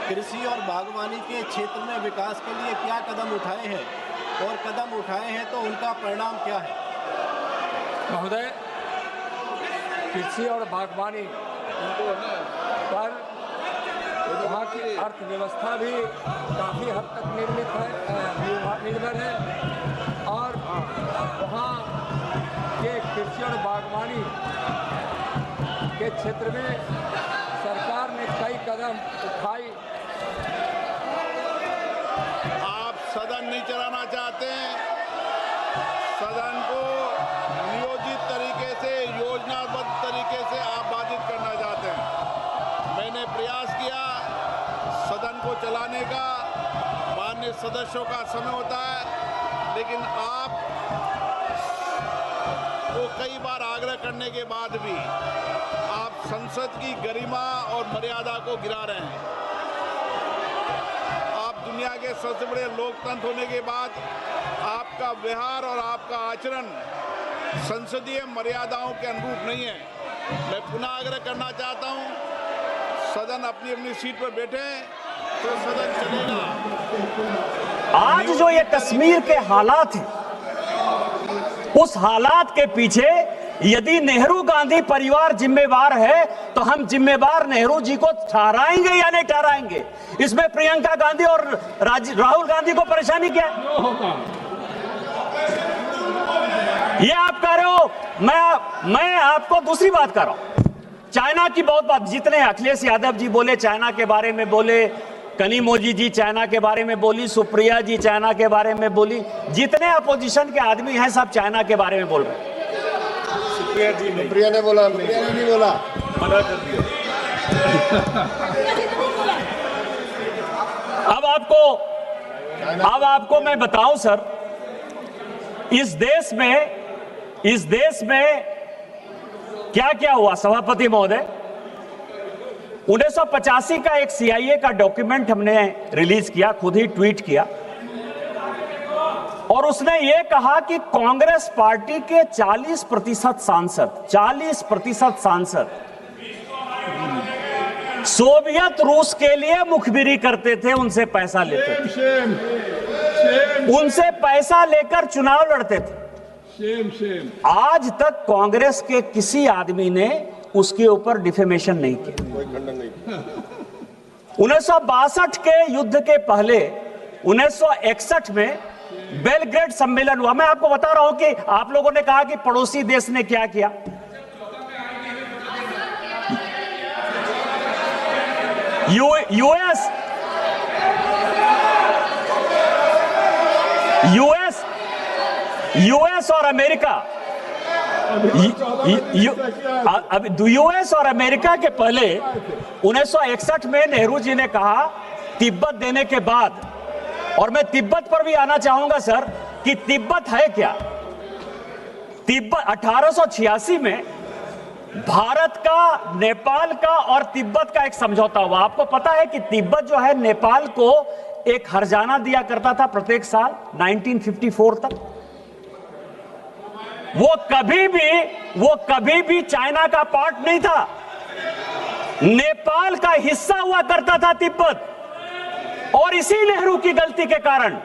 कृषि और बागवानी के क्षेत्र में विकास के लिए क्या कदम उठाए हैं और कदम उठाए हैं तो उनका परिणाम क्या है? महोदय, कृषि और बागवानी पर वहाँ की अर्थव्यवस्था भी काफ़ी हद तक निर्भर है और वहाँ के कृषि और बागवानी के क्षेत्र में सरकार ने कई कदम उठाई। आप सदन नहीं चलाना चाहते हैं, सदन को नियोजित तरीके से, योजनाबद्ध तरीके से आप बाधित करना चाहते हैं। मैंने प्रयास किया सदन को चलाने का, माननीय सदस्यों का समय होता है, लेकिन आप को कई बार आग्रह करने के बाद भी आप संसद की गरिमा और मर्यादा को गिरा रहे हैं। आप दुनिया के सबसे बड़े लोकतंत्र होने के बाद आपका व्यवहार और आपका आचरण संसदीय मर्यादाओं के अनुरूप नहीं है। मैं पुनः आग्रह करना चाहता हूं, सदन अपनी अपनी सीट पर बैठे तो सदन चलेगा। आज जो ये कश्मीर के हालात हैं, उस हालात के पीछे यदि नेहरू गांधी परिवार जिम्मेवार है तो हम जिम्मेवार नेहरू जी को ठहराएंगे या नहीं ठहराएंगे? इसमें प्रियंका गांधी और राहुल गांधी को परेशानी क्या है? ये आप कह रहे हो, मैं आपको दूसरी बात कर रहा हूं। चाइना की बहुत बात, जितने अखिलेश यादव जी बोले चाइना के बारे में बोले, कनिमोझी जी चाइना के बारे में बोली, सुप्रिया जी चाइना के बारे में बोली, जितने अपोजिशन के आदमी हैं सब चाइना के बारे में बोल रहे हैं। सुप्रिया ने बोला, नहीं बोला, मना कर दिया। अब आपको मैं बताऊं सर, इस देश में क्या क्या हुआ सभापति महोदय। 1985 का एक CIA का डॉक्यूमेंट हमने रिलीज किया, खुद ही ट्वीट किया, और उसने ये कहा कि कांग्रेस पार्टी के 40% सांसद सोवियत रूस के लिए मुखबिरी करते थे, उनसे पैसा लेते थे, उनसे पैसा लेकर चुनाव लड़ते थे। आज तक कांग्रेस के किसी आदमी ने उसके ऊपर डिफेमेशन नहीं किया। 1962 के युद्ध के पहले 1961 में बेलग्रेड सम्मेलन हुआ। मैं आपको बता रहा हूं कि आप लोगों ने कहा कि पड़ोसी देश ने क्या किया। यूएस और अमेरिका, यूएस और अमेरिका के पहले 1961 में नेहरू जी ने कहा तिब्बत देने के बाद, और मैं तिब्बत पर भी आना चाहूंगा सर कि तिब्बत है क्या। तिब्बत 1886 में भारत का, नेपाल का और तिब्बत का एक समझौता हुआ। आपको पता है कि तिब्बत जो है नेपाल को एक हर्जाना दिया करता था प्रत्येक साल 1954 तक। वो कभी भी चाइना का पार्ट नहीं था, नेपाल का हिस्सा हुआ करता था तिब्बत, और इसी नेहरू की गलती के कारण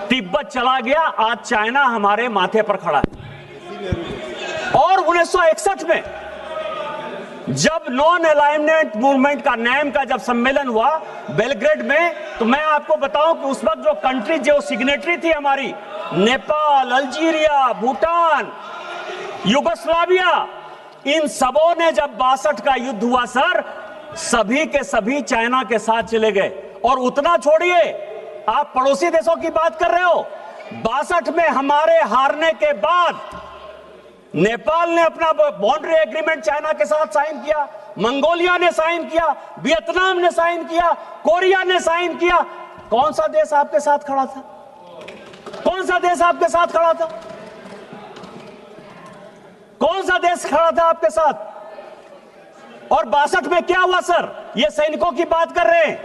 तिब्बत चला गया। आज चाइना हमारे माथे पर खड़ा है। और 1961 में जब नॉन अलाइनमेंट मूवमेंट का, नैम का जब सम्मेलन हुआ बेलग्रेड में, तो मैं आपको बताऊं कि उस वक्त जो कंट्री जो सिग्नेटरी थी हमारी, नेपाल, अल्जीरिया, भूटान, युगोस्लाविया, इन सबों ने जब 62 का युद्ध हुआ सर, सभी के सभी चाइना के साथ चले गए। और उतना छोड़िए, आप पड़ोसी देशों की बात कर रहे हो। 62 में हमारे हारने के बाद नेपाल ने अपना बाउंड्री एग्रीमेंट चाइना के साथ साइन किया, मंगोलिया ने साइन किया, वियतनाम ने साइन किया, कोरिया ने साइन किया। कौन सा देश आपके साथ खड़ा था? कौन सा देश आपके साथ खड़ा था? कौन सा देश खड़ा था आपके साथ? और 62 में क्या हुआ सर? ये सैनिकों की बात कर रहे हैं,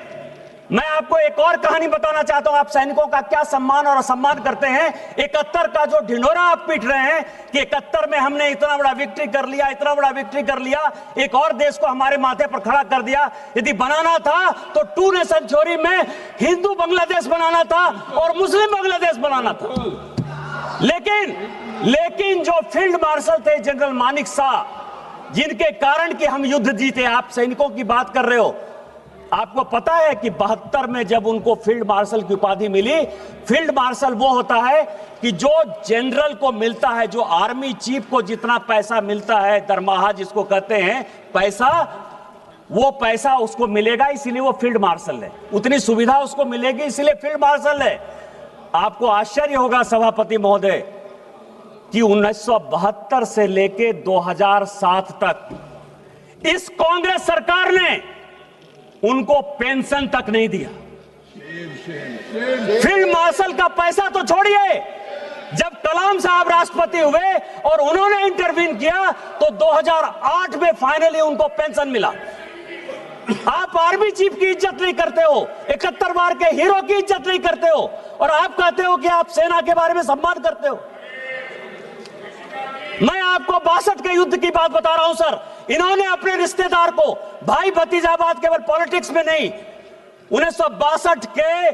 मैं आपको एक और कहानी बताना चाहता हूं, आप सैनिकों का क्या सम्मान और असम्मान करते हैं। 71 का जो ढिंढोरा आप पीट रहे हैं कि 71 में हमने इतना बड़ा विक्ट्री कर लिया, इतना बड़ा विक्ट्री कर लिया, एक और देश को हमारे माथे पर खड़ा कर दिया। यदि बनाना था तो 2 नेशन थ्योरी में हिंदू बांग्लादेश बनाना था और मुस्लिम बांग्लादेश बनाना था। लेकिन जो फील्ड मार्शल थे जनरल मानिक शाह, जिनके कारण कि हम युद्ध जीते, आप सैनिकों की बात कर रहे हो, आपको पता है कि 72 में जब उनको फील्ड मार्शल की उपाधि मिली, फील्ड मार्शल वो होता है कि जो जनरल को मिलता है, जो आर्मी चीफ को जितना पैसा मिलता है, दरमाहा जिसको कहते हैं पैसा, वो पैसा उसको मिलेगा, इसीलिए वो फील्ड मार्शल है। उतनी सुविधा उसको मिलेगी, इसलिए फील्ड मार्शल है। आपको आश्चर्य होगा सभापति महोदय कि 1972 से लेके 2007 तक इस कांग्रेस सरकार ने उनको पेंशन तक नहीं दिया। फील्ड मार्शल का पैसा तो छोड़िए, जब कलाम साहब राष्ट्रपति हुए और उन्होंने इंटरवीन किया तो 2008 में फाइनली उनको पेंशन मिला। आप आर्मी चीफ की इज्जत नहीं करते हो, 71 बार के हीरो की इज्जत नहीं करते हो, और आप कहते हो कि आप सेना के बारे में सम्मान करते हो। मैं आपको 62 के युद्ध की बात बता रहा हूं सर। इन्होंने अपने रिश्तेदार को, भाई भतीजाबाद, केवल पॉलिटिक्स में नहीं, 1962 के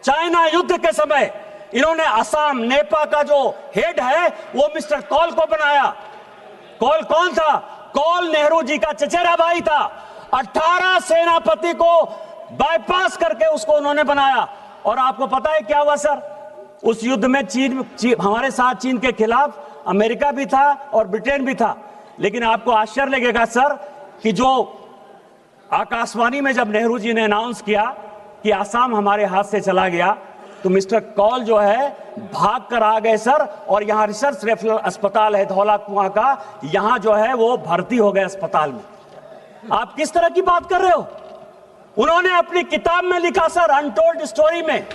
चाइना युद्ध के समय इन्होंने असम नेपा का जो हेड है वो मिस्टर कॉल को बनाया। कॉल कौन था? कॉल नेहरू जी का चचेरा भाई था। 18 सेनापति को बाईपास करके उसको उन्होंने बनाया। और आपको पता है क्या हुआ सर? उस युद्ध में चीन हमारे साथ, चीन के खिलाफ अमेरिका भी था और ब्रिटेन भी था। लेकिन आपको आश्चर्य लगेगा सर कि जो आकाशवाणी में जब नेहरू जी ने अनाउंस किया कि आसाम हमारे हाथ से चला गया, तो मिस्टर कॉल जो है भाग कर आ गए सर, और यहां रिसर्च रेफरल अस्पताल है धौला कुआं का, यहां जो है वो भर्ती हो गए अस्पताल में। आप किस तरह की बात कर रहे हो? उन्होंने अपनी किताब में लिखा सर, अनटोल्ड स्टोरी में,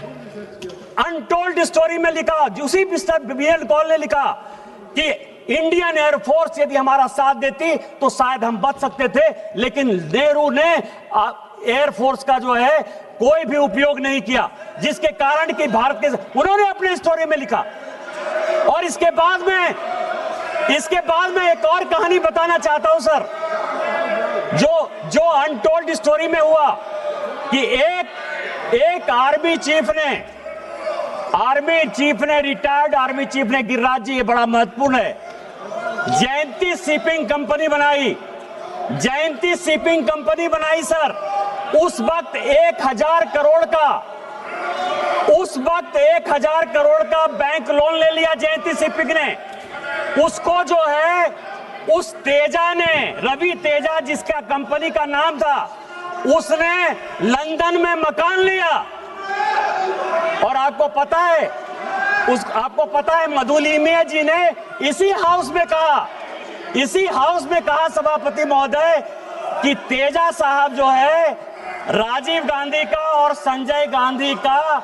अनटोल्ड स्टोरी में लिखा, उसी मिस्टर बी.एल. कॉल ने लिखा कि इंडियन एयरफोर्स यदि हमारा साथ देती तो शायद हम बच सकते थे, लेकिन नेहरू ने एयरफोर्स का जो है कोई भी उपयोग नहीं किया, जिसके कारण कि भारत के, उन्होंने अपने स्टोरी में लिखा। और इसके बाद में एक और कहानी बताना चाहता हूं सर, जो अनटोल्ड स्टोरी में हुआ कि एक आर्मी चीफ ने रिटायर्ड आर्मी चीफ ने, गिरिराज जी ये बड़ा महत्वपूर्ण है, जयंती शिपिंग कंपनी बनाई। जयंती शिपिंग कंपनी बनाई सर। उस वक्त 1000 करोड़ का बैंक लोन ले लिया जयंती शिपिंग ने। उसको जो है उस तेजा ने, रवि तेजा जिसका कंपनी का नाम था, उसने लंदन में मकान लिया। और आपको पता है मधुलिमिया जी ने इसी हाउस में कहा सभापति महोदय कि तेजा साहब जो है राजीव गांधी का और संजय गांधी का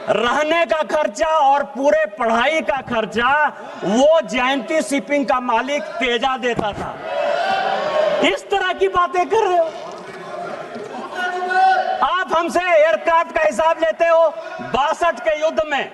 रहने का खर्चा और पूरे पढ़ाई का खर्चा वो जयंती शिपिंग का मालिक तेजा देता था। इस तरह की बातें कर रहे हो आप। हमसे एयरक्राफ्ट का हिसाब लेते हो 62 के युद्ध में।